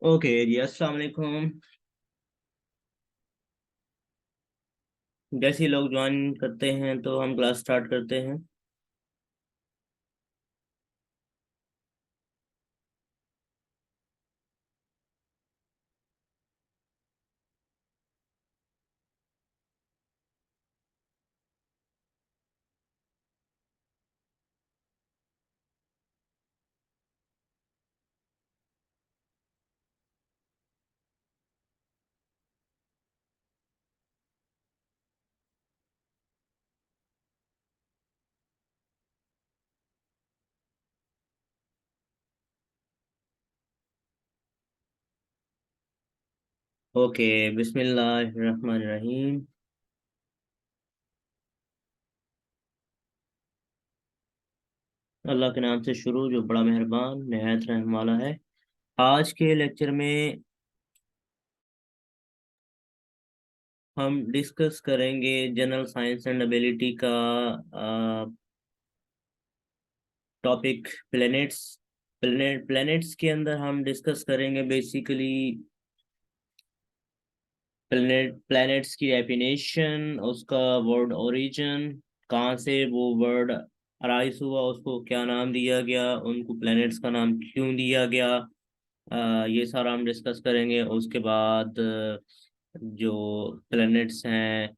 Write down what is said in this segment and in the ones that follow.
Okay जी, अस्सलाम वालेकुम। जैसे ही लोग ज्वाइन करते हैं तो हम क्लास स्टार्ट करते हैं। ओके, बिस्मिल्लाहिर्रहमानिर्रहीम। अल्लाह के नाम से शुरू, जो बड़ा मेहरबान निहायत रहम वाला है। आज के लेक्चर में हम डिस्कस करेंगे जनरल साइंस एंड एबिलिटी का टॉपिक प्लैनेट्स। प्लैनेट्स के अंदर हम डिस्कस करेंगे बेसिकली प्लैनेट्स की डेफिनेशन, उसका वर्ड ओरिजिन, कहाँ से वो वर्ड अराइज हुआ, उसको क्या नाम दिया गया, उनको प्लैनेट्स का नाम क्यों दिया गया। ये सारा हम डिस्कस करेंगे। उसके बाद जो प्लैनेट्स हैं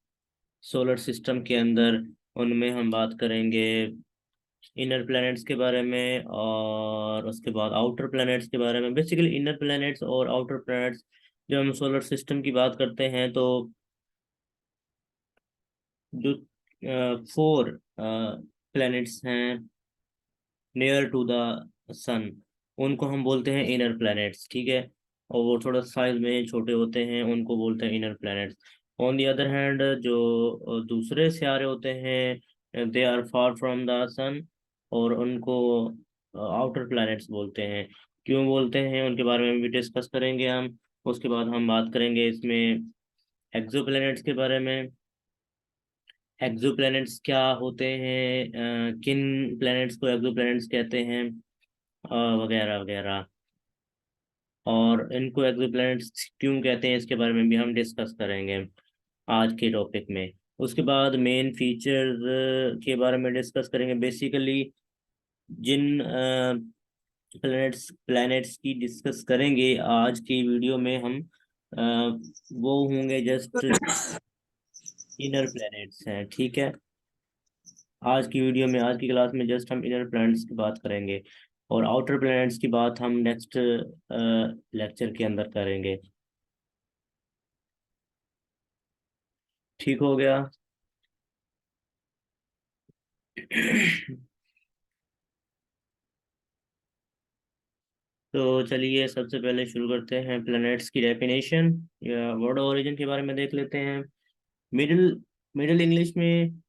सोलर सिस्टम के अंदर, उनमें हम बात करेंगे इनर प्लैनेट्स के बारे में, और उसके बाद आउटर प्लैनेट्स के बारे में। बेसिकली इनर प्लैनेट्स और आउटर प्लैनेट्स, जब हम सोलर सिस्टम की बात करते हैं तो जो फोर प्लैनेट्स हैं नियर टू द सन, उनको हम बोलते हैं इनर प्लैनेट्स, ठीक है। और वो थोड़ा साइज में छोटे होते हैं, उनको बोलते हैं inner planets. On the other hand, जो दूसरे सियारे होते हैं, they are far from the sun, और उनको आउटर प्लैनेट्स बोलते हैं। क्यों बोलते हैं उनके बारे में भी डिस्कस करेंगे हम। उसके बाद हम बात करेंगे इसमें एक्सो प्लैनेट्स के बारे में। एक्सोप्लैनेट्स क्या होते हैं, किन प्लैनेट्स को एक्सोप्लैनेट्स कहते हैं, वगैरह वगैरह। और इनको एक्सोप्लैनेट्स क्यों कहते हैं, इसके बारे में भी हम डिस्कस करेंगे आज के टॉपिक में। उसके बाद मेन फीचर्स के बारे में डिस्कस करेंगे। बेसिकली जिन प्लैनेट्स प्लैनेट्स की डिस्कस करेंगे आज की वीडियो में हम, वो होंगे जस्ट इनर प्लैनेट्स हैं, ठीक है। आज की वीडियो में, आज की क्लास में जस्ट हम इनर प्लैनेट्स की बात करेंगे, और आउटर प्लैनेट्स की बात हम नेक्स्ट लेक्चर के अंदर करेंगे। ठीक हो गया। तो चलिए सबसे पहले शुरू करते हैं प्लैनेट्स की डेफिनेशन या वर्ड ओरिजिन के बारे में देख लेते हैं। मिडिल मिडिल इंग्लिश में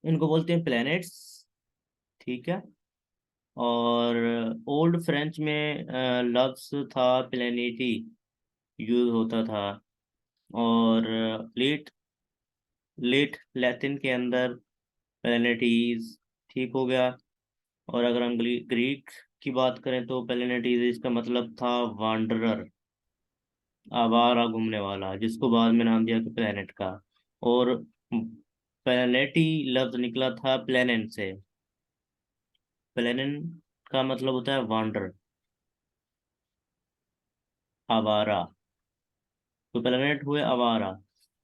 इनको बोलते हैं प्लैनेट्स, ठीक है। और ओल्ड फ्रेंच में लफ्ज था प्लेनेटी, यूज होता था। और लेट लेट लैटिन के अंदर प्लेनेटीज, ठीक हो गया। और अगर हम ग्रीक की बात करें तो प्लेनेटीज इसका मतलब था वांडरर, आवारा घूमने वाला, जिसको बाद में नाम दिया कि प्लेनेट का। और प्लेनेटी लफ्ज निकला था प्लेनेन से। प्लेनेन का मतलब होता है वांडर, आवारा। तो प्लेनेट हुए आवारा,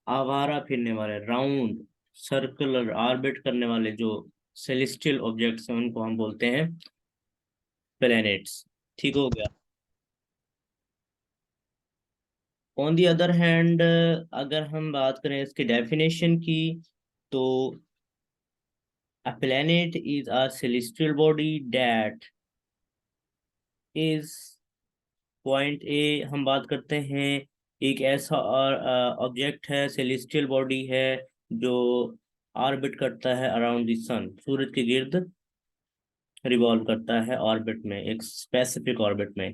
आवारा फिरने वाले, राउंड सर्कुलर ऑर्बिट करने वाले जो सेलेस्टियल ऑब्जेक्ट्स हैं, उनको हम बोलते हैं प्लैनेट्स, ठीक हो गया। ऑन दी अदर हैंड, अगर हम बात करें इसकी डेफिनेशन की, तो a planet is a celestial body that is, point A हम बात करते हैं, एक ऐसा ऑब्जेक्ट है, सेलेस्टियल बॉडी है, जो ऑर्बिट करता है अराउंड द सन, सूरज के गिर्द रिवॉल्व करता है ऑर्बिट में, एक स्पेसिफिक ऑर्बिट में।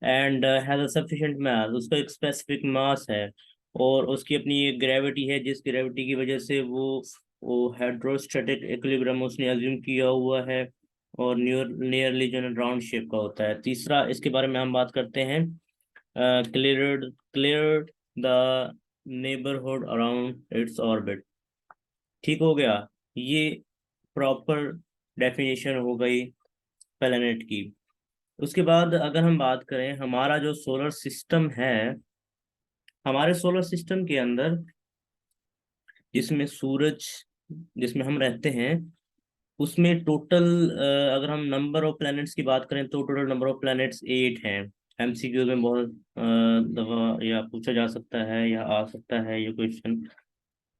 एंड हैज अ सफिशिएंट मास, उसका एक स्पेसिफिक मास है, और उसकी अपनी एक ग्रेविटी है, जिस ग्रेविटी की वजह से वो हाइड्रोस्टैटिक इक्विलिब्रियम उसने अज्यूम किया हुआ है, और नियरली जो राउंड शेप का होता है। तीसरा इसके बारे में हम बात करते हैं cleared the neighborhood around its orbit। ठीक हो गया। ये प्रॉपर डेफिनेशन हो गई प्लैनेट की। उसके बाद अगर हम बात करें हमारा जो सोलर सिस्टम है, हमारे सोलर सिस्टम के अंदर जिसमें सूरज, जिसमें हम रहते हैं, उसमें टोटल अगर हम नंबर ऑफ प्लैनेट्स की बात करें तो टोटल नंबर ऑफ प्लैनेट्स 8 हैं। एमसीक्यू में बहुत दफा या पूछा जा सकता है या आ सकता है ये क्वेश्चन।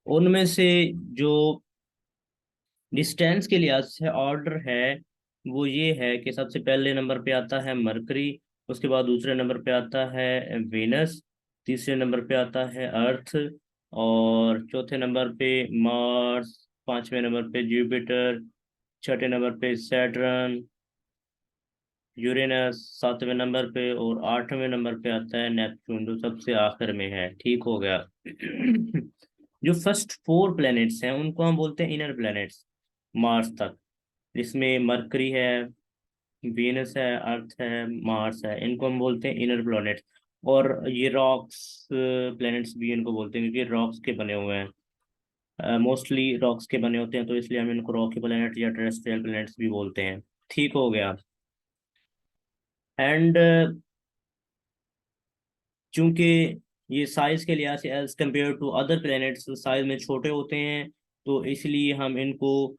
उनमें से जो डिस्टेंस के लिहाज से ऑर्डर है वो ये है कि सबसे पहले नंबर पे आता है मरकरी, उसके बाद दूसरे नंबर पे आता है वेनस, तीसरे नंबर पे आता है अर्थ, और चौथे नंबर पे मार्स, पांचवें नंबर पे जुपिटर, छठे नंबर पे सैटर्न, यूरेनस सातवें नंबर पे, और आठवें नंबर पे आता है नेपच्यून जो सबसे आखिर में है। ठीक हो गया। जो फर्स्ट 4 प्लैनेट्स हैं उनको हम बोलते हैं इनर प्लैनेट्स, मार्स तक, जिसमें मरकरी है, वेनस है, अर्थ है, मार्स है, इनको हम बोलते हैं इनर प्लैनेट्स। और ये रॉक्स प्लैनेट्स भी इनको बोलते हैं क्योंकि रॉक्स के बने हुए हैं, मोस्टली रॉक्स के बने होते हैं, तो इसलिए हम इनको रॉकी प्लैनेट या टेरेस्ट्रियल प्लैनेट्स भी बोलते हैं। ठीक हो गया। एंड चूंकि ये साइज के लिहाज से as compare to other planets size में छोटे होते हैं, तो इसलिए हम इनको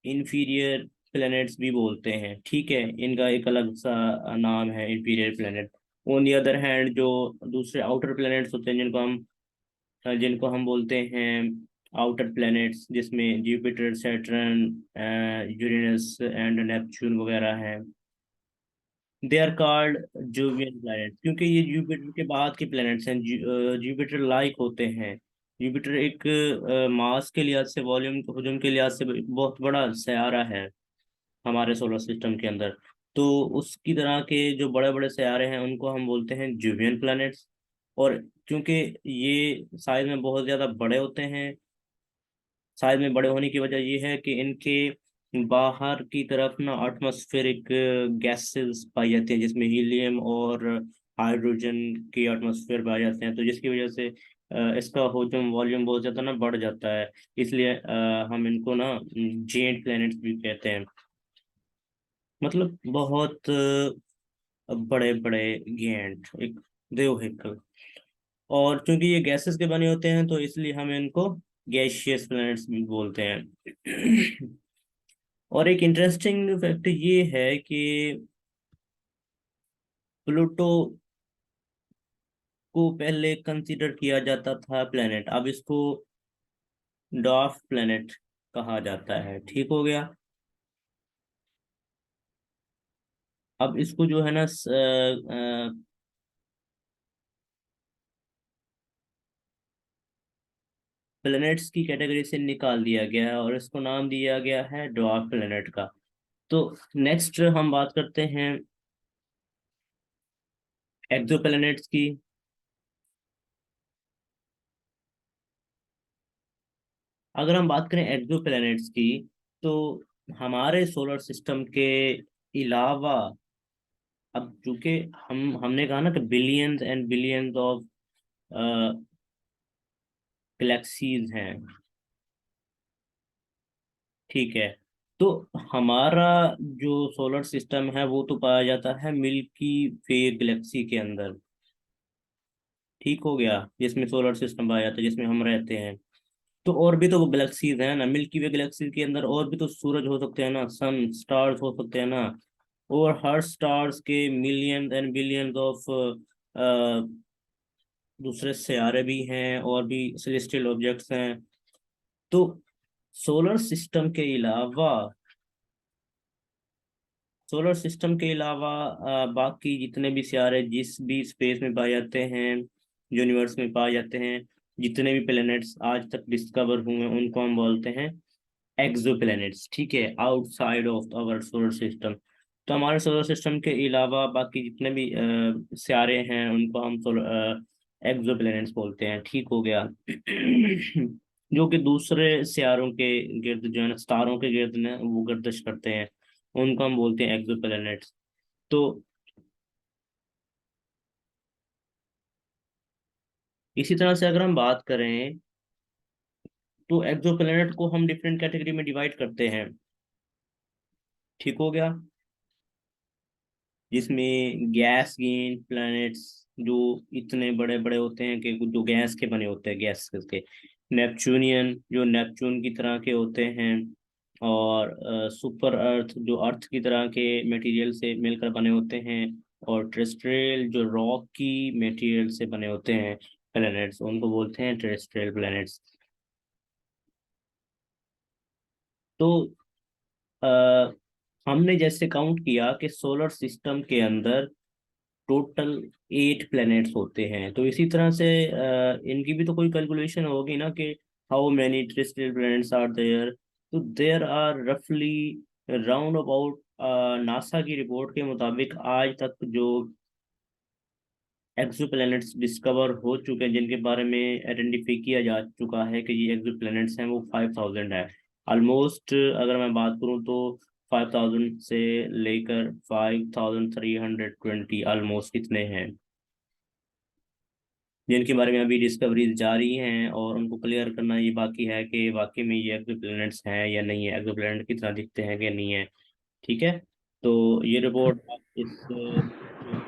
इंफीरियर प्लैनेट्स भी बोलते हैं। ठीक है, इनका एक अलग सा नाम है inferior planet. On the other hand जो दूसरे आउटर प्लैनेट्स होते हैं जिनको हम बोलते हैं आउटर प्लैनेट्स, जिसमें Jupiter, Saturn, Uranus and Neptune वगैरह हैं, they are called Jovian planet, क्योंकि ये जुपिटर के बाद के प्लैनेट्स हैं। जुपिटर लाइक होते हैं। जुपिटर एक मास के लिहाज से, वॉल्यूम हजम के लिहाज से बहुत बड़ा सयारा है हमारे सोलर सिस्टम के अंदर। तो उसकी तरह के जो बड़े बड़े सयारे हैं उनको हम बोलते हैं जुवियन प्लैनेट्स। और क्योंकि ये साइज में बहुत ज़्यादा बड़े होते हैं, साइज में बड़े होने की वजह यह है कि इनके बाहर की तरफ ना एटमॉस्फेरिक गैसेस पाई जाती हैं, जिसमें हीलियम और हाइड्रोजन के एटमॉस्फेयर पाए जाते हैं, तो जिसकी वजह से इसका वॉल्यूम वॉल्यूम बहुत ज़्यादा ना बढ़ जाता है। इसलिए हम इनको ना जेंट प्लैनेट्स भी कहते हैं, मतलब बहुत बड़े बड़े गेंट, एक देवहिकल। और क्योंकि ये गैसेस के बने होते हैं तो इसलिए हम इनको गैशियस प्लैनेट्स भी बोलते हैं। और एक इंटरेस्टिंग फैक्ट ये है कि प्लूटो को पहले कंसीडर किया जाता था प्लैनेट, अब इसको डॉर्फ प्लैनेट कहा जाता है। ठीक हो गया। अब इसको जो है ना प्लैनेट्स की कैटेगरी से निकाल दिया गया है और इसको नाम दिया गया है डॉर्फ प्लैनेट का। तो नेक्स्ट हम बात करते हैं एक्सोप्लैनेट्स की। अगर हम बात करें एक्सोप्लैनेट्स की, तो हमारे सोलर सिस्टम के अलावा, अब चूंकि हमने कहा ना कि billions and billions of galaxies हैं। ठीक है, तो हमारा जो सोलर सिस्टम है वो तो पाया जाता है मिल्की वे गैलेक्सी के अंदर। ठीक हो गया, जिसमें सोलर सिस्टम पाया जाता है, जिसमें हम रहते हैं। तो और भी तो गैलेक्सीज हैं ना मिल्की वे गैलेक्सी के अंदर, और भी तो सूरज हो सकते हैं ना, सन स्टार्स हो सकते हैं ना। और हर स्टार्स के मिलियन एंड बिलियंस ऑफ दूसरे सियारे भी हैं और भी सेलेस्टियल ऑब्जेक्ट्स हैं। तो सोलर सिस्टम के अलावा, सोलर सिस्टम के अलावा बाकी जितने भी सियारे जिस भी स्पेस में पाए जाते हैं, यूनिवर्स में पाए जाते हैं, जितने भी प्लैनेट्स आज तक डिस्कवर हुए हैं उनको हम बोलते हैं एक्सोप्लैनेट्स। ठीक है, outside of our solar system. तो हमारे सोलर सिस्टम के अलावा बाकी जितने भी सियारे हैं उनको हम सोलर एक्सोप्लैनेट्स बोलते हैं। ठीक हो गया। जो कि दूसरे सियारों के गिर्द जो है ना, तारों के गिर्द ने वो गर्दिश करते हैं, उनको हम बोलते हैं एक्सोप्लैनेट्स। तो इसी तरह से अगर हम बात करें तो एक्सोप्लैनेट को हम डिफरेंट कैटेगरी में डिवाइड करते हैं। ठीक हो गया। जिसमें गैस गिन प्लैनेट्स जो इतने बड़े बड़े होते हैं कि जो गैस के बने होते हैं, गैस के। नेपच्यूनियन जो नेपच्यून की तरह के होते हैं। और सुपर अर्थ जो अर्थ की तरह के मटेरियल से मिलकर बने होते हैं। और टेरेस्ट्रियल जो रॉक की मटेरियल से बने होते हैं प्लैनेट्स, उनको बोलते हैं टेरेस्ट्रियल प्लैनेट्स। तो आ, हमने जैसे काउंट किया कि सोलर सिस्टम के अंदर टोटल 8 प्लैनेट्स होते हैं, तो इसी तरह से इनकी भी तो कोई कैलकुलेशन होगी ना कि how many terrestrial planets are there. तो देयर आर रफली राउंड अबाउट, नासा की रिपोर्ट के मुताबिक आज तक जो एक्सोप्लैनेट्स डिस्कवर हो चुके हैं, जिनके बारे में आइडेंटिफाई किया जा चुका है कि ये एक्सोप्लैनेट्स हैं, वो 5000 है ऑलमोस्ट। अगर मैं बात करूँ तो 5000 से लेकर 5320 ऑलमोस्ट इतने हैं, जिनके बारे में अभी डिस्कवरीज जारी हैं और उनको क्लियर करना ये बाकी है कि वाकई में ये एक्सोप्लैनेट्स हैं या नहीं है, एक्सोप्लैनेट की तरह दिखते हैं कि नहीं है। ठीक है। तो ये रिपोर्ट आप इस पे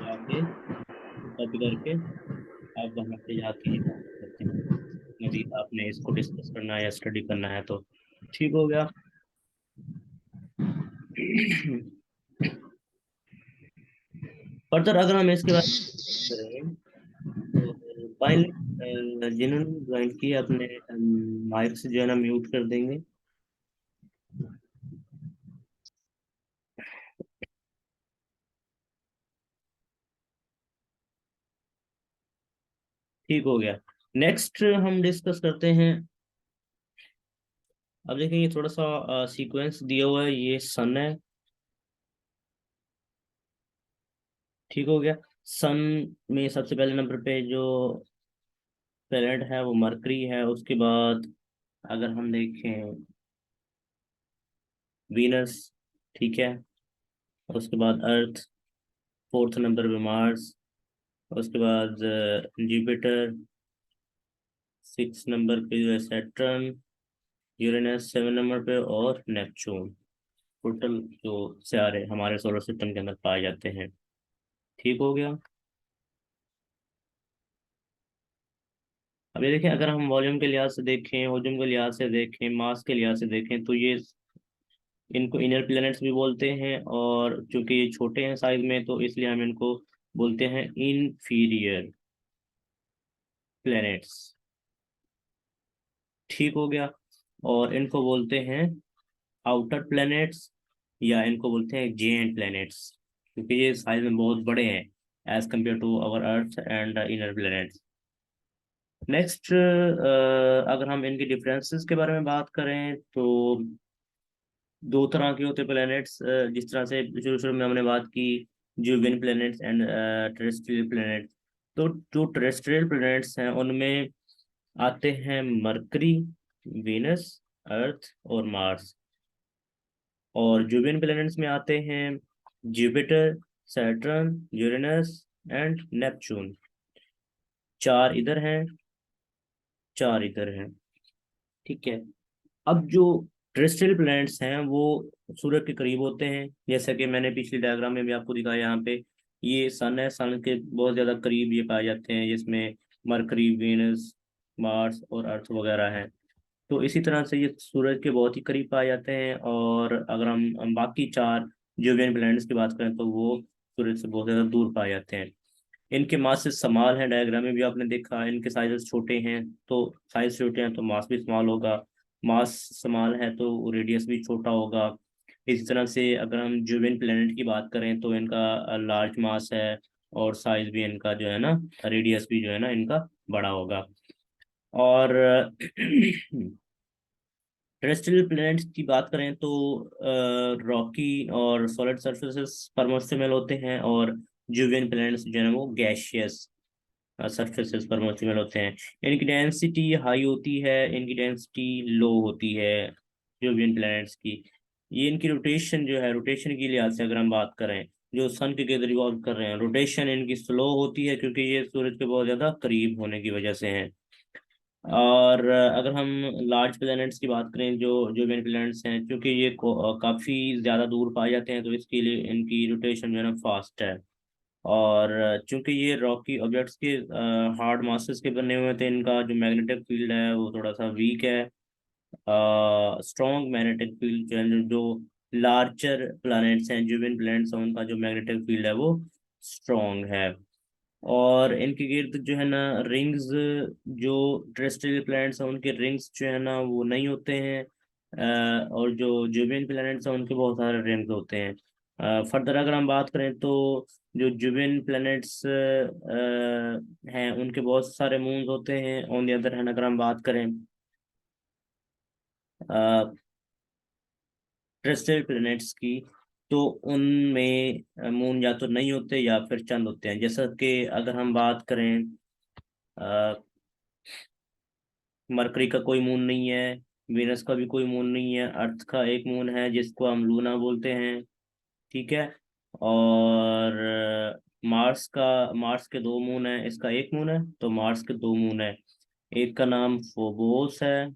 जाके कॉपी करके आप वहाँ पे जाके कर सकते हैं, मजीद आपने इसको डिस्कस करना है या स्टडी करना है तो। ठीक हो गया। फर्दर अगर हम इसके बारे में करें तो फाइनली जिन्होंने ज्वाइन किया अपने माइक से जो है ना म्यूट कर देंगे। ठीक हो गया। नेक्स्ट हम डिस्कस करते हैं। अब देखें ये थोड़ा सा सीक्वेंस दिया हुआ है, ये सन है। ठीक हो गया। सन में सबसे पहले नंबर पे जो प्लेनेट है वो मरकरी है। उसके बाद अगर हम देखें वीनस। ठीक है। उसके बाद अर्थ, फोर्थ नंबर पे मार्स। उसके बाद जुपिटर, 6 नंबर पे जो है सैटर्न, यूरेनस 7 नंबर पे, और नेपच्यून। टोटल जो सितारे हमारे सोलर सिस्टम के अंदर पाए जाते हैं। ठीक हो गया। अब ये देखें, अगर हम वॉल्यूम के लिहाज से देखें, वजन के लिहाज से देखें, मास के लिहाज से देखें, तो ये इनको इनर प्लैनेट्स भी बोलते हैं। और चूंकि ये छोटे हैं साइज में तो इसलिए हम इनको बोलते हैं इनफीरियर प्लैनेट्स। ठीक हो गया। और इनको बोलते हैं आउटर प्लैनेट्स, या इनको बोलते हैं जेएंट प्लैनेट्स, क्योंकि ये साइज में बहुत बड़े हैं as compare to our earth and inner planets. Next अगर हम इनके डिफरेंसेस के बारे में बात करें तो दो तरह के होते हैं प्लैनेट्स। जिस तरह से शुरू शुरू में हमने बात की, जूबियन प्लैनेट्स एंड टेरेस्ट्रियल प्लैनेट्स। तो जो टेरेस्ट्रियल प्लैनेट्स हैं उनमें आते हैं मरकरी, वीनस, अर्थ और मार्स। और जूबियन प्लैनेट्स में आते हैं Jupiter, Saturn, Uranus and Neptune. चार इधर हैं, चार इधर हैं। ठीक है। अब जो टेरेस्ट्रियल प्लैनेट्स हैं वो सूरज के करीब होते हैं, जैसा कि मैंने पिछली डायग्राम में भी आपको दिखाया। यहाँ पे ये सन है, सन के बहुत ज़्यादा करीब ये पाए जाते हैं, जिसमें मरकरी, वेनस, मार्स और अर्थ वगैरह हैं। तो इसी तरह से ये सूरज के बहुत ही करीब पाए जाते हैं। और अगर हम बाकी चार जोवियन प्लैनेट्स की बात करें तो वो सूरज से बहुत ज़्यादा दूर पाए जाते हैं। इनके मास से समाल है, डायग्राम में भी आपने देखा, इनके साइजेस छोटे हैं। तो साइज छोटे हैं तो मास भी स्मॉल होगा, मास स्मॉल है तो रेडियस भी छोटा होगा। इसी तरह से अगर हम जुबिन प्लेनेट की बात करें तो इनका लार्ज मास है, और साइज भी इनका जो है ना, रेडियस भी जो है ना इनका बड़ा होगा। और टेरेस्ट्रियल प्लैनेट्स की बात करें तो रॉकी और सॉलिड सरफेसेस पर मुश्तमिल होते हैं, और जुबियन प्लैनेट्स जो है ना वो गैशियस सरफेसेस पर मुश्तमिल होते हैं। इनकी डेंसिटी हाई होती है, इनकी डेंसिटी लो होती है जोवियन प्लैनेट्स की। ये इनकी रोटेशन जो है, रोटेशन के लिहाज से अगर हम बात करें जो सन के गिर्द रिवॉल्व कर रहे हैं, रोटेशन इनकी स्लो होती है क्योंकि ये सूरज के बहुत ज़्यादा करीब होने की वजह से हैं। और अगर हम लार्ज प्लैनेट्स की बात करें, जो जो मेन प्लैनेट्स हैं, क्योंकि ये काफ़ी ज़्यादा दूर पाए जाते हैं तो इसके लिए इनकी रोटेशन जो है ना फास्ट है। और चूंकि ये रॉकी ऑब्जेक्ट्स के हार्ड मासेस के बने हुए थे, इनका जो मैग्नेटिक फील्ड है वो थोड़ा सा वीक है। स्ट्रॉन्ग मैग्नेटिक फील्ड जो है, जो लार्जर प्लैनेट्स हैं, जुबिन प्लैनेट्स हैं, उनका जो मैग्नेटिक फील्ड है वो स्ट्रॉन्ग है। और इनके गिर्द जो है ना रिंग्स, जो टेरेस्ट्रियल प्लैनेट्स हैं उनके रिंग्स जो है ना वो नहीं होते हैं। और जो जुबिन प्लैनेट्स हैं उनके बहुत सारे रिंग्स होते हैं। फर्दर अगर हम बात करें तो जो जुबिन प्लैनेट्स हैं उनके बहुत सारे मून्स होते हैं। ऑन द अदर हैंड अगर हम बात करें टेरेस्ट्रियल प्लैनेट्स की, तो उनमें मून या तो नहीं होते या फिर चंद होते हैं। जैसा कि अगर हम बात करें, मरकरी का कोई मून नहीं है, वीनस का भी कोई मून नहीं है, अर्थ का एक मून है जिसको हम लूना बोलते हैं। ठीक है। और मार्स के दो मून है, इसका एक मून है, तो मार्स के दो मून है। एक का नाम फोबोस है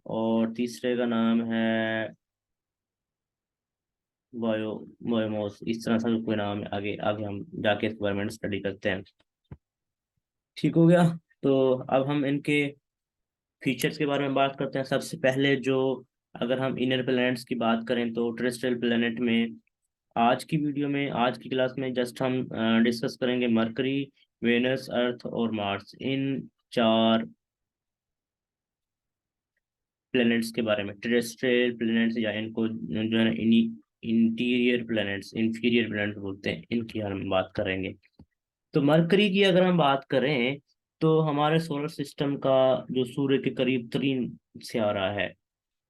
और तीसरे का नाम है वायो वायोमोस। इस तरह से कोई नाम है, आगे आगे हम जाके इस बारे में स्टडी करते हैं। ठीक हो गया। तो अब हम इनके फीचर्स के बारे में बात करते हैं। सबसे पहले जो, अगर हम इनर प्लैनेट्स की बात करें तो टेरेस्ट्रियल प्लैनेट में आज की वीडियो में, आज की क्लास में जस्ट हम डिस्कस करेंगे मरकरी, वेनस, अर्थ और मार्स, इन चार प्लैनेट्स के बारे में। टेरेस्ट्रियल प्लैनेट्स या इनको जो है ना इंटीरियर प्लैनेट्स, इंफीरियर प्लैनेट्स बोलते हैं, इनकी हम बात करेंगे। तो मरकरी की अगर हम बात करें तो हमारे सोलर सिस्टम का जो सूर्य के करीब तरीन सितारा है,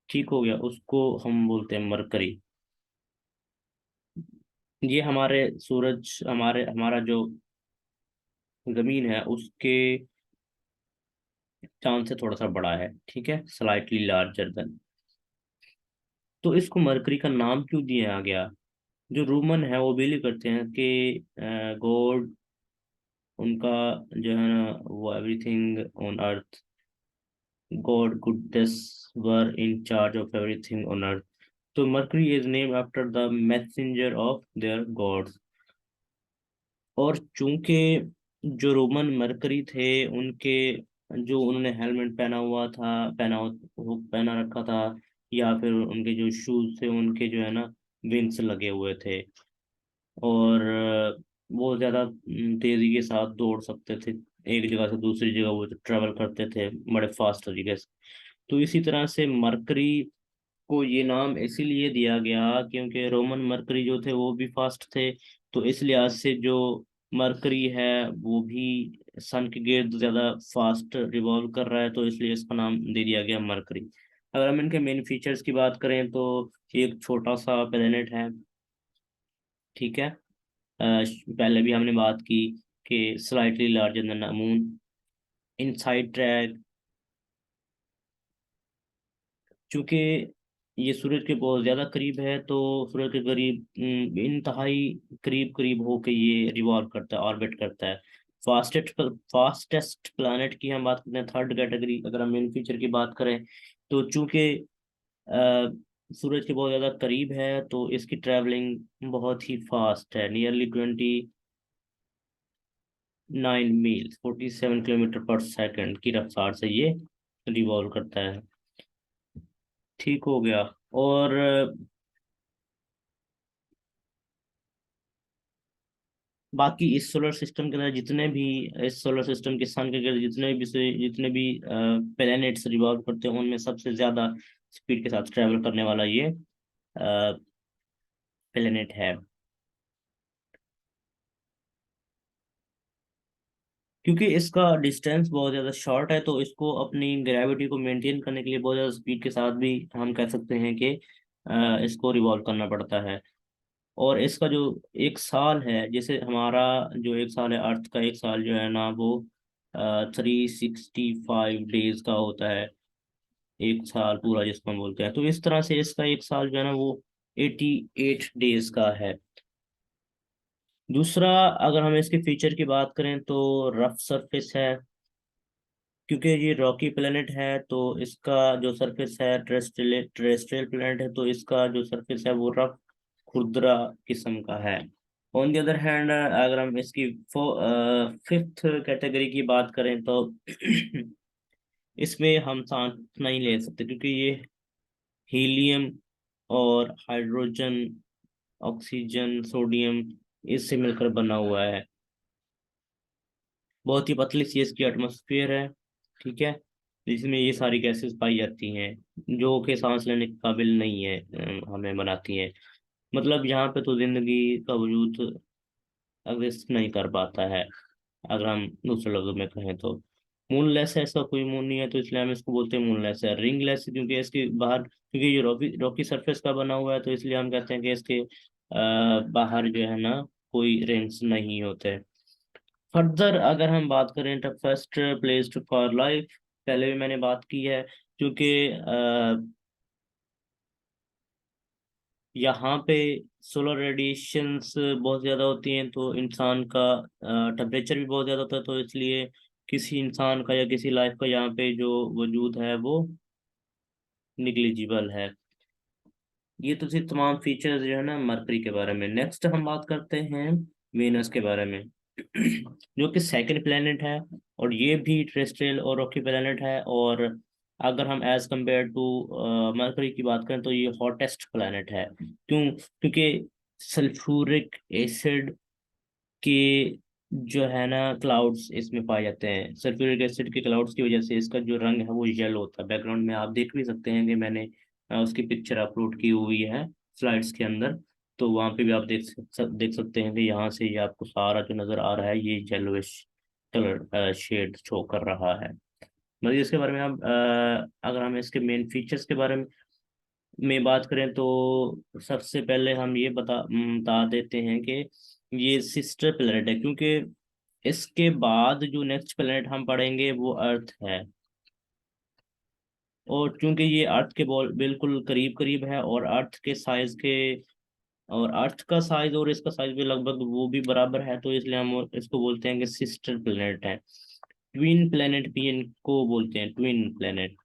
ठीक हो गया, उसको हम बोलते हैं मरकरी। ये हमारे सूरज, हमारा जो जमीन है उसके चांद से थोड़ा सा बड़ा है, ठीक है, स्लाइटली लार्जर देन। तो इसको मरकरी का नाम क्यों दिया गया? जो रोमन है वो बिलीव करते हैं कि गॉड, उनका जो है ना वो everything on earth, god goodness were in charge of everything on earth. तो Mercury is name after the messenger of their gods. और चूंकि जो रोमन मरकरी थे, उनके जो उन्होंने हेलमेट पहना हुआ था, पहना रखा था, या फिर उनके जो शूज थे उनके जो है ना विंग्स लगे हुए थे। और वो ज़्यादा तेज़ी के साथ दौड़ सकते थे, एक जगह से दूसरी जगह वो ट्रेवल करते थे बड़े फास्ट तरीके से। तो इसी तरह से मरकरी को ये नाम इसीलिए दिया गया क्योंकि रोमन मरकरी जो थे वो भी फास्ट थे। तो इस लिहाज से जो मरकरी है वो भी सन के गिर्द ज़्यादा फास्ट रिवॉल्व कर रहा है, तो इसलिए इसका नाम दे दिया गया मरकरी। अगर हम इनके मेन फीचर्स की बात करें तो ये एक छोटा सा प्लेनेट है, ठीक है। पहले भी हमने बात की कि slightly larger than moon, inside track, चूंकि ये सूरज के बहुत ज़्यादा करीब है तो सूरज के करीब इंतहाई करीब करीब होके ये रिवॉल्व करता है, ऑर्बिट करता है। फास्टेस्ट प्लैनेट की हम बात करते हैं, थर्ड कैटेगरी। अगर हम मेन फीचर की बात करें तो चूंकि सूरज के बहुत ज़्यादा करीब है तो इसकी ट्रैवलिंग बहुत ही फास्ट है, नियरली 29 मील, 47 किलोमीटर पर सेकंड की रफ्तार से ये रिवॉल्व करता है। ठीक हो गया। और बाकी इस सोलर सिस्टम के अंदर जितने भी, इस सोलर सिस्टम के सन के गिर्द जितने भी प्लैनेट्स रिवॉल्व करते हैं उनमें सबसे ज्यादा स्पीड के साथ ट्रैवल करने वाला ये प्लैनेट है। क्योंकि इसका डिस्टेंस बहुत ज़्यादा शॉर्ट है तो इसको अपनी ग्रेविटी को मेंटेन करने के लिए बहुत ज़्यादा स्पीड के साथ भी हम कह सकते हैं कि इसको रिवॉल्व करना पड़ता है। और इसका जो एक साल है, जैसे हमारा जो एक साल है, अर्थ का एक साल जो है ना वो 365 डेज का होता है, एक साल पूरा जिसको हम बोलते हैं। तो इस तरह से इसका एक साल जो है ना वो 88 डेज का है। दूसरा, अगर हम इसके फीचर की बात करें तो रफ सरफेस है। क्योंकि ये रॉकी प्लेनेट है तो इसका जो सरफेस है, टेरेस्ट्रियल प्लेनेट है तो इसका जो सरफेस है वो रफ खुरदरा किस्म का है। ऑन द अदर हैंड, अगर हम इसकी फिफ्थ कैटेगरी की बात करें तो इसमें हम सांस नहीं ले सकते, क्योंकि ये हीलियम और हाइड्रोजन, ऑक्सीजन, सोडियम इससे मिलकर बना हुआ है। बहुत ही पतली सी इसकी एटमॉस्फेयर है, ठीक है, जिसमें ये सारी गैसेस पाई जाती हैं जो कि सांस लेने के काबिल नहीं है, हमें बनाती हैं। मतलब यहाँ पे तो जिंदगी का वजूद एग्जिस्ट नहीं कर पाता है, अगर हम दूसरे लफ्जों में कहें तो। मूनलेस है, इसका कोई मून नहीं है तो इसलिए हम इसको बोलते हैं मूनलेस है। रिंगलेस क्योंकि इसके बाहर, क्योंकि ये रॉकी रॉकी सरफेस का बना हुआ है तो इसलिए हम कहते हैं कि इसके बाहर जो है ना कोई रिंग्स नहीं होते। फर्दर अगर हम बात करें तो फर्स्ट प्लेस फॉर लाइफ, पहले भी मैंने बात की है, क्योंकि यहाँ पे सोलर रेडिएशंस बहुत ज़्यादा होती हैं तो इंसान का टेम्परेचर भी बहुत ज़्यादा होता है, तो इसलिए किसी इंसान का या किसी लाइफ का यहाँ पे जो वजूद है वो निग्लिजिबल है। ये तो थी तमाम फीचर्स जो है ना मरकरी के बारे में। नेक्स्ट हम बात करते हैं वेनस के बारे में, जो कि सेकंड प्लेनेट है, और ये भी टेरेस्ट्रियल और रॉकी प्लेनेट है। और अगर हम एज कंपेयर टू मरकरी की बात करें तो ये हॉटेस्ट प्लेनेट है। क्योंकि सल्फ्यूरिक एसिड के जो है ना क्लाउड्स इसमें पाए जाते हैं। सल्फ्यूरिक एसिड के क्लाउड्स की वजह से इसका जो रंग है वो येलो होता है। बैकग्राउंड में आप देख भी सकते हैं कि मैंने उसकी पिक्चर अपलोड की हुई है स्लाइड्स के अंदर, तो वहाँ पे भी आप देख सकते हैं कि यहाँ से ये आपको सारा जो नज़र आ रहा है ये येलोइश कलर शेड शो कर रहा है। मतलब इसके बारे में हम अगर हम इसके मेन फीचर्स के बारे में बात करें तो सबसे पहले हम ये बता देते हैं कि ये सिस्टर प्लेनेट है, क्योंकि इसके बाद जो नेक्स्ट प्लेनेट हम पढ़ेंगे वो अर्थ है। और क्योंकि ये अर्थ के बिल्कुल करीब करीब है, और अर्थ के साइज के, और अर्थ का साइज और इसका साइज भी लगभग वो भी बराबर है, तो इसलिए हम इसको बोलते हैं कि सिस्टर प्लेनेट है। ट्विन प्लेनेट भी इनको बोलते हैं, ट्विन प्लेनेट।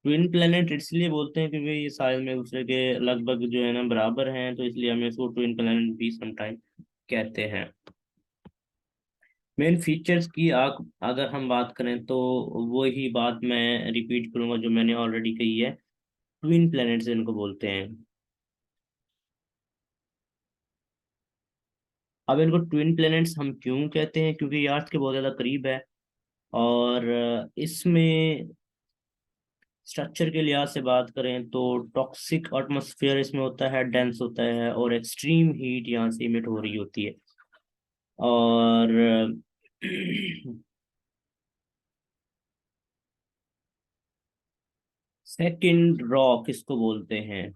ट्विन प्लेनेट इसलिए बोलते हैं क्योंकि ये साइज में एक दूसरे के लगभग जो है ना बराबर हैं, तो इसलिए हम इसको ट्विन प्लेनेट भी समटाइम कहते हैं। मेन फीचर्स की अगर हम बात करें तो वही बात मैं रिपीट करूंगा जो मैंने ऑलरेडी कही है, ट्विन प्लैनेट्स इनको बोलते हैं। अब इनको ट्विन प्लैनेट्स हम क्यों कहते हैं, क्योंकि ये अर्थ के बहुत ज़्यादा करीब है, और इसमें स्ट्रक्चर के लिहाज से बात करें तो टॉक्सिक एटमॉस्फेयर इसमें होता है, डेंस होता है, और एक्सट्रीम हीट यहाँ से इमिट हो रही होती है। और सेकंड रॉक इसको बोलते हैं,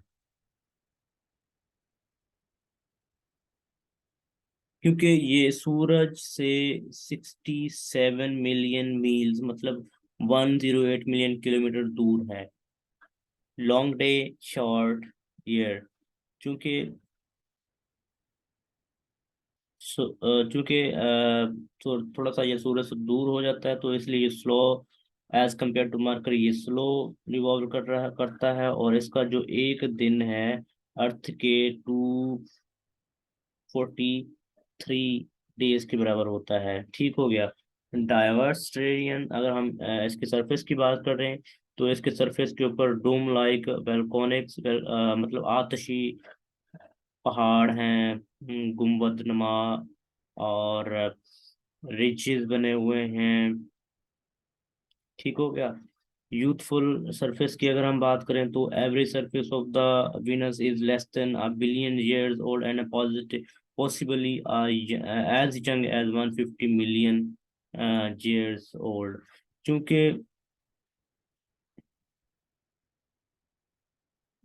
क्योंकि ये सूरज से 67 मिलियन मील्स, मतलब 108 मिलियन किलोमीटर दूर है। लॉन्ग डे शॉर्ट ईयर, क्योंकि चूंकि तो थोड़ा सा ये सूरज से दूर हो जाता है तो इसलिए ये slow, as compare to Mercury ये स्लो रिवॉल्व करता है, और इसका जो एक दिन है अर्थ के 243 डेज के बराबर होता है। ठीक हो गया। डाइवर्स टेरेनियन, अगर हम इसके सरफेस की बात कर रहे हैं तो इसके सरफेस के ऊपर डोम लाइक वेलकोनिक्स, मतलब आतशी पहाड़ हैं, गुम्बद नुमा, और रिचेस बने हुए हैं। ठीक हो गया। यूथफुल सरफेस की अगर हम बात करें तो every surface of the Venus is less than a billion years old and a positive possibly as young as 150 million years old। क्योंकि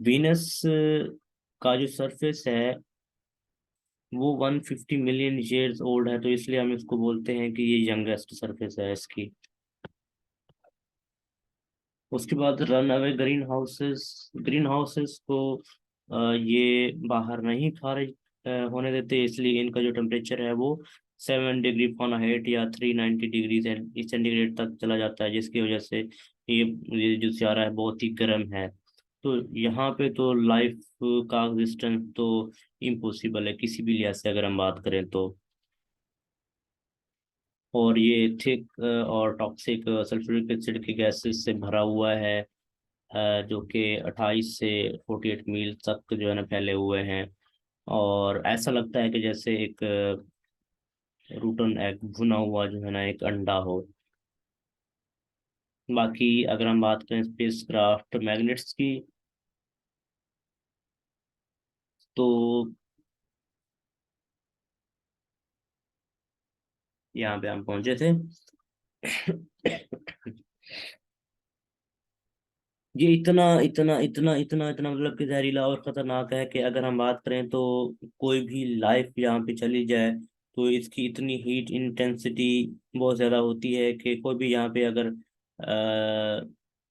Venus का जो सरफेस है वो 150 मिलियन ईयर्स ओल्ड है, तो इसलिए हम इसको बोलते हैं कि ये यंगेस्ट सरफेस है इसकी। उसके बाद run away green houses, green houses को ये बाहर नहीं खा रही, होने देते हैं, इसलिए इनका जो टेम्परेचर है वो 7 डिग्री फ़ारेनहाइट या 390 डिग्री सेंटीग्रेड तक चला जाता है, जिसकी वजह से ये जो सियारा है बहुत ही गर्म है। तो यहाँ पे तो लाइफ का एग्जिस्टेंस तो इम्पॉसिबल है किसी भी लिहाज से अगर हम बात करें तो। और ये थिक और टॉक्सिक सल्फ्यूरिक एसिड के गैसेस से भरा हुआ है, जो कि 28 से 48 मील तक जो है ना फैले हुए हैं। और ऐसा लगता है कि जैसे एक रूटन एग भुना हुआ जो है ना एक अंडा हो। बाकी अगर हम बात करें स्पेस क्राफ्ट मैग्नेट्स की, तो यहाँ पे हम पहुंचे थे। ये इतना इतना इतना इतना इतना मतलब कि जहरीला और खतरनाक है कि अगर हम बात करें तो कोई भी लाइफ यहाँ पे चली जाए तो इसकी इतनी हीट इंटेंसिटी बहुत ज़्यादा होती है कि कोई भी यहाँ पे अगर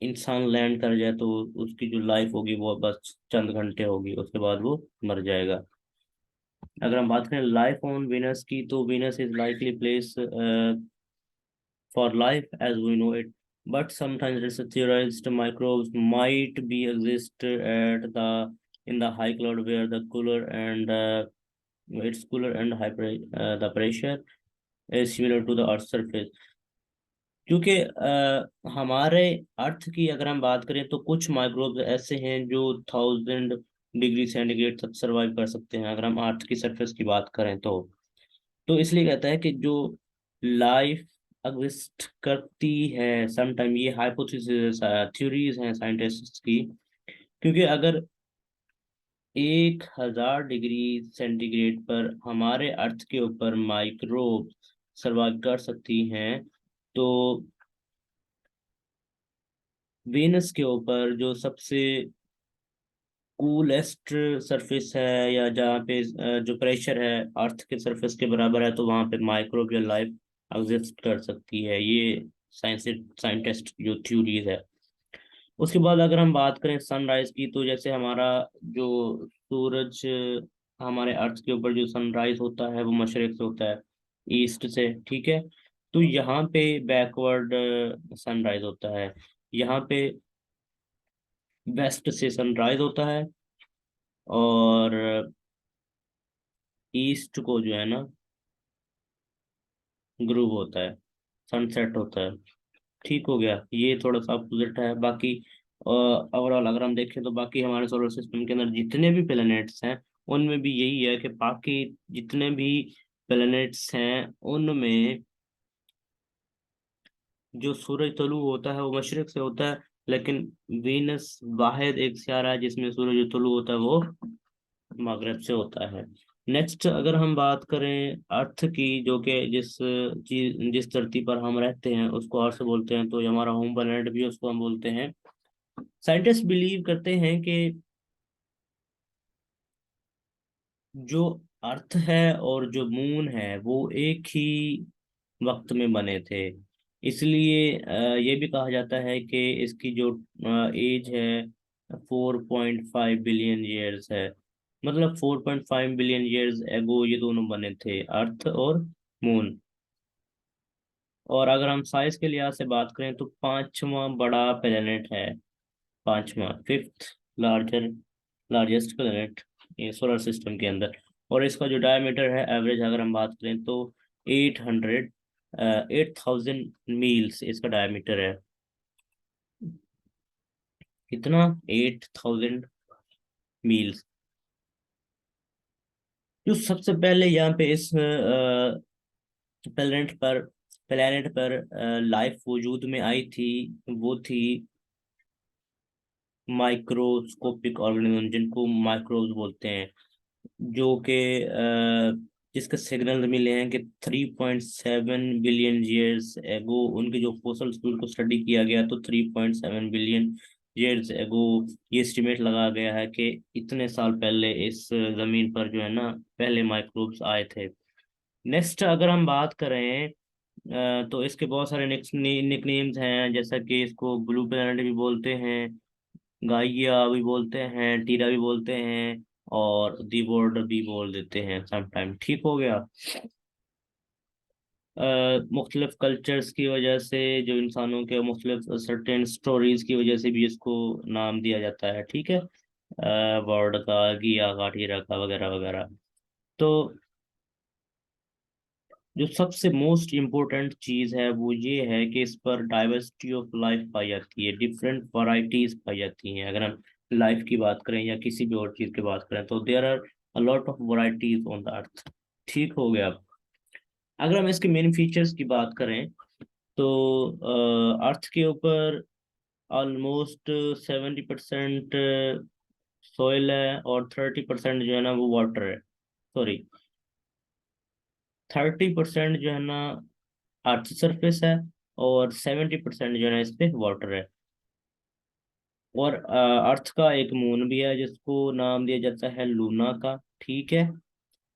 इंसान लैंड कर जाए तो उसकी जो लाइफ होगी वो बस चंद घंटे होगी, उसके बाद वो मर जाएगा। अगर हम बात करें लाइफ ऑन वीनस की, तो Venus is likely place for life as we know it, but sometimes it's theorized microbes might be exist at the high cloud where the cooler and it's cooler and the pressure is similar to the Earth's surface। क्योंकि हमारे अर्थ की अगर हम बात करें तो कुछ microbes ऐसे हैं जो 1000 डिग्री सेंटीग्रेड तक सरवाइव कर सकते हैं अगर हम अर्थ की सरफेस की बात करें तो इसलिए कहता है कि जो लाइफ एग्जिस्ट करती है समटाइम, ये हाइपोथेसिस थ्योरीज हैं साइंटिस्ट्स की। क्योंकि अगर 1000 डिग्री सेंटीग्रेड पर हमारे अर्थ के ऊपर माइक्रोब सर्वाइव कर सकती हैं, तो वेनस के ऊपर जो सबसे कूलेस्ट सरफेस है या जहाँ पे जो प्रेशर है अर्थ के सरफेस के बराबर है, तो वहाँ पे माइक्रोबियल लाइफ एग्जिस्ट कर सकती है। ये साइंस साइंटिस्ट जो थ्योरीज है। उसके बाद अगर हम बात करें सनराइज की, तो जैसे हमारा जो सूरज हमारे अर्थ के ऊपर जो सनराइज होता है वो मशरक से होता है, ईस्ट से, ठीक है। तो यहाँ पे बैकवर्ड सनराइज होता है, यहाँ पे वेस्ट से सनराइज होता है, और ईस्ट को जो है ना ग्रूव होता है, सनसेट होता है। ठीक हो गया, ये थोड़ा सा अपोजिट है। बाकी ओवरऑल अगर हम देखें तो बाकी हमारे सोलर सिस्टम के अंदर जितने भी प्लैनेट्स हैं उनमें भी यही है कि बाकी जितने भी प्लैनेट्स हैं उनमें जो सूरज तलु होता है वो मशरिक से होता है, लेकिन वीनस वाहिद एक सितारा है जिसमें सूरज जो तलु होता है वो मगरब से होता है। नेक्स्ट अगर हम बात करें अर्थ की, जो कि जिस धरती पर हम रहते हैं उसको अर्थ बोलते हैं, तो ये हमारा होम प्लेनेट भी है, उसको हम बोलते हैं। साइंटिस्ट बिलीव करते हैं कि जो अर्थ है और जो मून है वो एक ही वक्त में बने थे। इसलिए ये भी कहा जाता है कि इसकी जो एज है 4.5 बिलियन ईयर्स है। मतलब 4.5 बिलियन ईयर्स एगो ये दोनों बने थे, अर्थ और मून। और अगर हम साइज के लिहाज से बात करें तो पांचवा बड़ा प्लेनेट है, पांचवा, फिफ्थ लार्जर लार्जेस्ट प्लेनेट ये सोलर सिस्टम के अंदर। और इसका जो डायमीटर है एवरेज अगर हम बात करें तो 8000 इसका डायमीटर है। कितना? 8000 मील्स। जो सबसे पहले यहाँ पे इस प्लेनेट पर लाइफ वजूद में आई थी वो थी माइक्रोस्कोपिक ऑर्गेनिज्म, जिनको माइक्रोब्स बोलते हैं, जो कि जिसके सिग्नल मिले हैं कि 3.7 बिलियन ईयर्स एगो उनके जो फोसल्स को स्टडी किया गया, तो 3.7 बिलियन ईयर्स एगो ये एस्टिमेट लगाया गया है कि इतने साल पहले इस जमीन पर जो है ना पहले माइक्रोब्स आए थे। नेक्स्ट अगर हम बात करें तो इसके बहुत सारे निकनेम्स हैं, जैसा कि इसको ब्लू प्लैनेट भी बोलते हैं, गाइया भी बोलते हैं, टीरा भी बोलते हैं, और दी वर्ल्ड भी बोल देते हैं समटाइम। ठीक हो गया। मुख्तलिफ कल्चर्स की वजह से, जो इंसानों के मुख्तलिफ सर्टेन स्टोरीज की वजह से भी इसको नाम दिया जाता है। ठीक है, वर्ड का, गिया का, ठीरा का, वगैरह वगैरह। तो जो सबसे मोस्ट इम्पोर्टेंट चीज़ है वो ये है कि इस पर डाइवर्सिटी ऑफ लाइफ पाई जाती है, डिफरेंट वैरायटीज पाई जाती हैं। अगर हम लाइफ की बात करें या किसी भी और चीज़ की बात करें तो there are a lot of varieties on the earth. ठीक हो गया। अगर हम इसके मेन फीचर्स की बात करें तो अर्थ के ऊपर ऑलमोस्ट 70% सॉइल है और 30% जो है ना वो वाटर है। सॉरी, 30% जो है ना अर्थ सरफेस है और 70% जो है ना इस पे वाटर है। और अर्थ का एक मून भी है जिसको नाम दिया जाता है लूना का। ठीक है।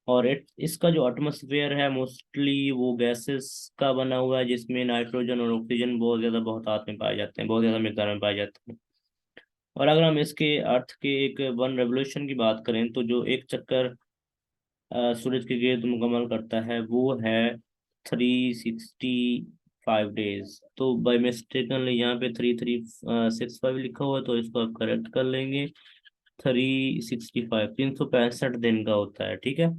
और इसका जो एटमॉस्फेयर है मोस्टली वो गैसेस का बना हुआ है, जिसमें नाइट्रोजन और ऑक्सीजन बहुत ज़्यादा बहुतायत में पाए जाते हैं, बहुत ज़्यादा मिकदार में पाए जाते हैं। और अगर हम इसके अर्थ के एक वन रेवोल्यूशन की बात करें तो जो एक चक्कर सूरज के गिर्द मुकम्मल करता है वो है 365 डेज। तो बाई मिस्टेकनली यहाँ पे 3365 लिखा हुआ है, तो इसको आप करेक्ट कर लेंगे। 365, 365 दिन का होता है। ठीक है,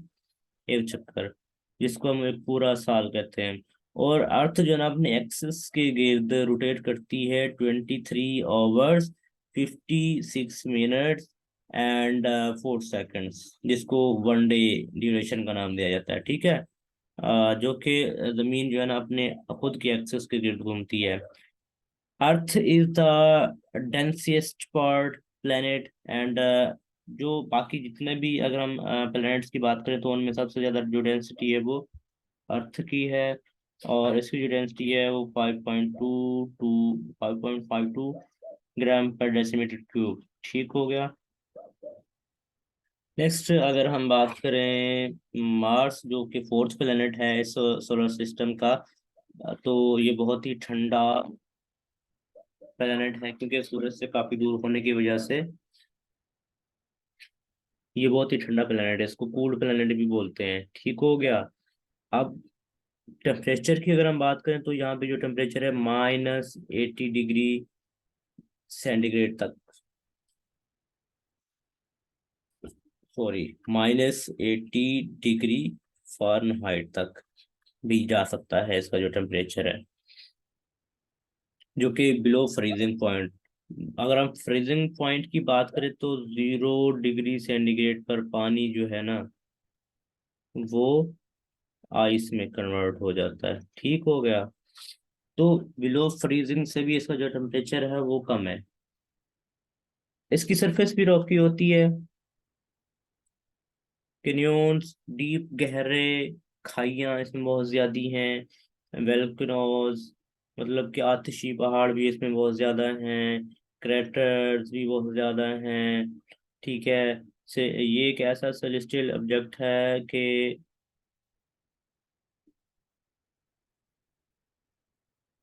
एक चक्कर, जिसको हम एक पूरा साल कहते हैं। और अर्थ जो है ना अपने एक्सिस के गिर्द रोटेट करती है 23 आवर्स 56 मिनट्स एंड 4 सेकेंड्स, जिसको वन डे ड्यूरेशन का नाम दिया जाता है। ठीक है। जो कि जमीन जो है ना अपने खुद के एक्सिस के गिर्द घूमती है। Earth is the densest part planet and जो बाकी जितने भी अगर हम प्लैनेट्स की बात करें तो उनमें सबसे ज़्यादा जो डेंसिटी है वो अर्थ की है। और इसकी जो डेंसिटी है वो 5.52 ग्राम पर डेसीमीटर क्यूब। ठीक हो गया। नेक्स्ट अगर हम बात करें मार्स, जो कि फोर्थ प्लेनेट है इस सोलर सिस्टम का, तो ये बहुत ही ठंडा प्लेनेट है, क्योंकि सूरज से काफी दूर होने की वजह से ये बहुत ही ठंडा प्लेनेट है। इसको कूल्ड प्लेनेट भी बोलते हैं। ठीक हो गया। अब टेम्परेचर की अगर हम बात करें तो यहाँ पे जो टेम्परेचर है -80 डिग्री सेंटीग्रेड तक, सॉरी, -80 डिग्री फ़ारेनहाइट तक भी जा सकता है इसका जो टेम्परेचर है, जो कि बिलो फ्रीजिंग पॉइंट। अगर हम फ्रीजिंग पॉइंट की बात करें तो 0 डिग्री सेंटीग्रेड पर पानी जो है ना वो आइस में कन्वर्ट हो जाता है। ठीक हो गया। तो बिलो फ्रीजिंग से भी इसका जो टेम्परेचर है वो कम है। इसकी सरफेस भी रॉकी होती है। कैन्योन्स, डीप गहरे खाइयाँ इसमें बहुत ज्यादा हैं। वेल्कनोज, मतलब कि आतिशी पहाड़ भी इसमें बहुत ज्यादा हैं। क्रेटर्स भी बहुत ज्यादा हैं। ठीक है। से ये एक ऐसा सेलेस्टियल ऑब्जेक्ट है कि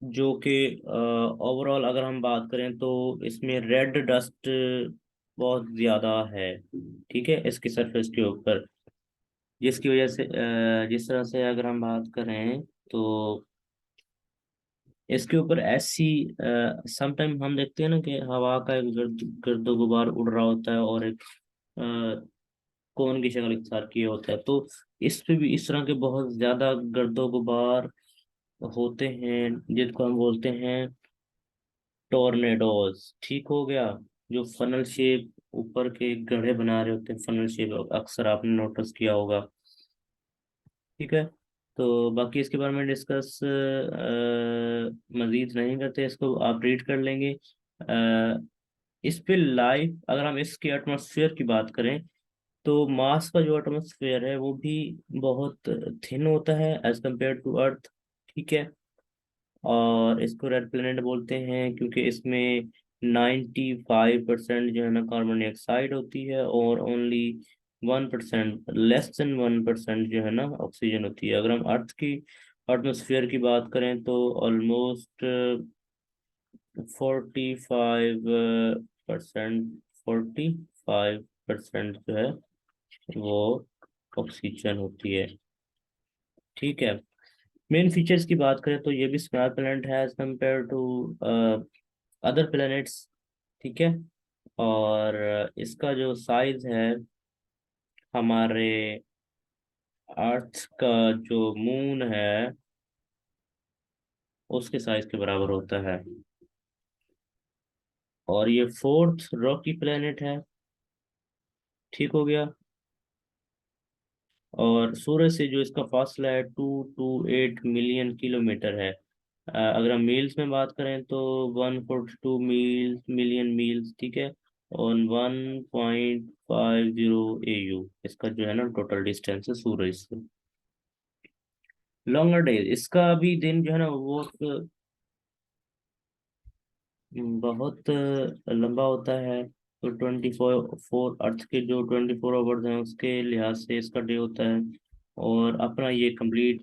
जो कि ओवरऑल अगर हम बात करें तो इसमें रेड डस्ट बहुत ज्यादा है। ठीक है, इसकी सरफेस के ऊपर, जिसकी वजह से जिस तरह से अगर हम बात करें तो इसके ऊपर ऐसी समटाइम हम देखते हैं ना कि हवा का एक गर्दो गुबार उड़ रहा होता है और एक कोन की शक्ल इख्तियार किया होता है। तो इस पे भी इस तरह के बहुत ज्यादा गर्दो गुबार होते हैं, जिनको हम बोलते हैं टोर्नेडोज। ठीक हो गया। जो फनल शेप ऊपर के गड्ढे बना रहे होते हैं, फनल शेप, अक्सर आपने नोटिस किया होगा। ठीक है। तो बाकी इसके बारे में डिस्कस मजीद नहीं करते, इसको आप रीड कर लेंगे। इस पे लाइफ, अगर हम इसके एटमॉस्फेयर की बात करें तो मार्स का जो एटमॉस्फेयर है वो भी बहुत थिन होता है एज कम्पेयर टू अर्थ। ठीक है। और इसको रेड प्लेनेट बोलते हैं क्योंकि इसमें 95% जो है ना कार्बन डाइऑक्साइड होती है और ओनली 1%, लेस देन 1% जो है ना ऑक्सीजन होती है। अगर हम अर्थ की एटमोसफियर की बात करें तो ऑलमोस्ट 45%, 45% जो है वो ऑक्सीजन होती है। ठीक है। मेन फीचर्स की बात करें तो ये भी स्मॉल प्लैनेट है as compare to other planets. ठीक है। और इसका जो साइज है हमारे अर्थ का जो मून है उसके साइज के बराबर होता है। और ये फोर्थ रॉकी प्लेनेट है। ठीक हो गया। और सूरज से जो इसका फासला है 228 मिलियन किलोमीटर है। अगर हम मील्स में बात करें तो 142 मिलियन मील्स। ठीक है। और 1.50 AU इसका जो है ना टोटल डिस्टेंस है सूरज से। लॉन्गर डेज इसका भी दिन जो है ना वो बहुत लंबा होता है। तो 24 अर्थ के जो 24 आवर्स हैं उसके लिहाज से इसका डे होता है। और अपना ये कंप्लीट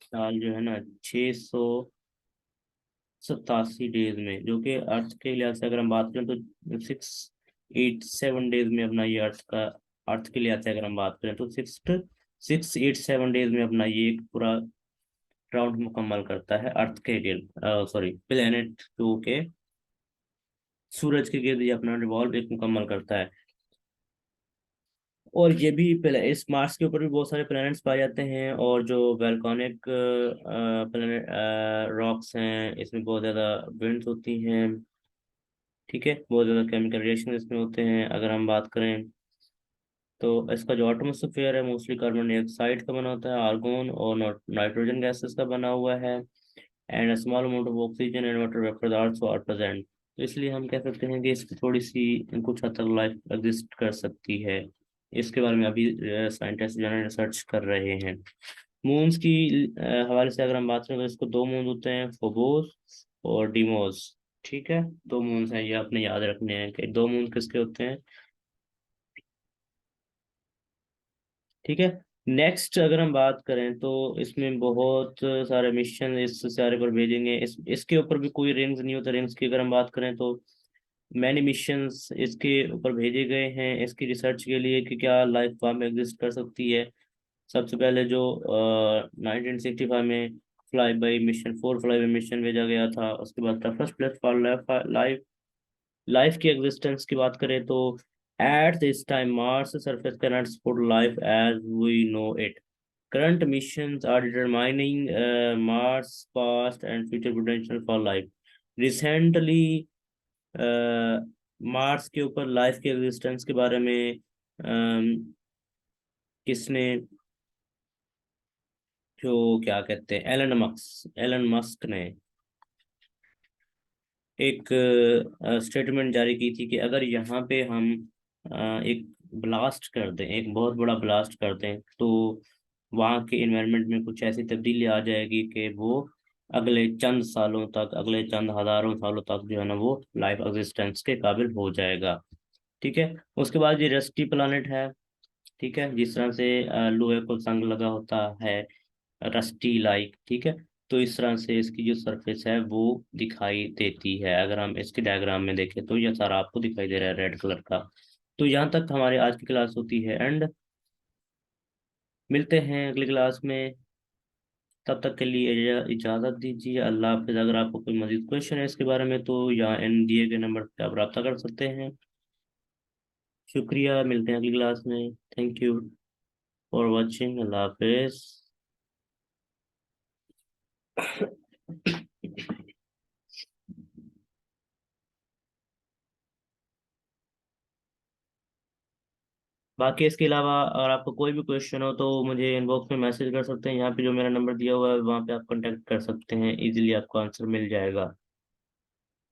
साल जो है ना 687 डेज में, जो कि अर्थ के लिहाज से अगर हम बात करें तो 687 डेज में अपना ये अर्थ के लिहाज से अगर हम बात करें तो 687 डेज में अपना ये एक पूरा राउंड मुकम्मल करता है अर्थ के सॉरी प्लेनेट टू के सूरज के गिर्द ये अपना रिवॉल्व एक मुकम्मल करता है। और ये भी इस मार्स के ऊपर भी बहुत सारे प्लैनेट्स पाए जाते हैं। और जो वैल्कॉनिक प्लैनेट रॉक्स हैं इसमें बहुत ज़्यादा विंड्स होती हैं। ठीक है। बहुत ज़्यादा केमिकल रिएक्शन इसमें होते हैं। अगर हम बात करें तो इसका जो एटमॉस्फेयर है मोस्टली कार्बन डाइऑक्साइड का बना होता है, आर्गोन और नाइट्रोजन गैसेस का बना हुआ है। And small amount of oxygen and water vapour also are present. तो इसलिए हम कह सकते हैं कि इसकी थोड़ी सी कुछ हद तक लाइफ एग्जिस्ट कर सकती है। इसके बारे में अभी साइंटिस्ट जो है रिसर्च कर रहे हैं। मून्स की हवाले से अगर हम बात करें तो इसको दो मून होते हैं, फोबोस और डीमोस। ठीक है। दो मून्स हैं, ये आपने याद रखने हैं कि दो मून किसके होते हैं। ठीक है। नेक्स्ट अगर हम बात करें तो इसमें बहुत सारे मिशन इस सितारे पर भेजेंगे। इसके ऊपर भी कोई रिंग्स नहीं होता। रिंग्स की अगर हम बात करें तो मैनी मिशंस इसके ऊपर भेजे गए हैं इसकी रिसर्च के लिए कि क्या लाइफ वहाँ में एग्जिस्ट कर सकती है। सबसे पहले जो 1965 में fly by mission 4 fly by mission भेजा गया था। उसके बाद था first place for life life की एग्जिस्टेंस की बात करें तो at this time Mars surface cannot support life as we know it. Current missions are determining Mars past and future potential for life. Recently Mars के ऊपर life के existence के बारे में किसने, जो क्या कहते हैं, एलन मस्क ने एक स्टेटमेंट जारी की थी कि अगर यहाँ पे हम एक ब्लास्ट कर दें, एक बहुत बड़ा ब्लास्ट कर दें, तो वहाँ के इन्वायरमेंट में कुछ ऐसी तब्दीली आ जाएगी कि वो अगले चंद सालों तक, अगले चंद हजारों सालों तक जो है ना वो लाइफ एग्जिस्टेंस के काबिल हो जाएगा। ठीक है। उसके बाद ये रस्टी प्लानट है। ठीक है। जिस तरह से लोहे को जंग लगा होता है, रस्टी लाइक। ठीक है। तो इस तरह से इसकी जो सरफेस है वो दिखाई देती है। अगर हम इसके डायग्राम में देखें तो ये सारा आपको दिखाई दे रहा है रेड कलर का। तो यहाँ तक हमारी आज की क्लास होती है एंड मिलते हैं अगली क्लास में। तब तक के लिए इजाज़त दीजिए। अल्लाह हाफिज़। अगर आपको कोई मजीद क्वेश्चन है इसके बारे में तो यहाँ इन दिए गए नंबर पर आप रब्ता कर सकते हैं। शुक्रिया। मिलते हैं अगली क्लास में। Thank you for watching. अल्लाह हाफिज़। बाकी इसके अलावा अगर आपको कोई भी क्वेश्चन हो तो मुझे इनबॉक्स में मैसेज कर सकते हैं। यहाँ पे जो मेरा नंबर दिया हुआ है वहाँ पे आप कांटेक्ट कर सकते हैं। इजीली आपको आंसर मिल जाएगा।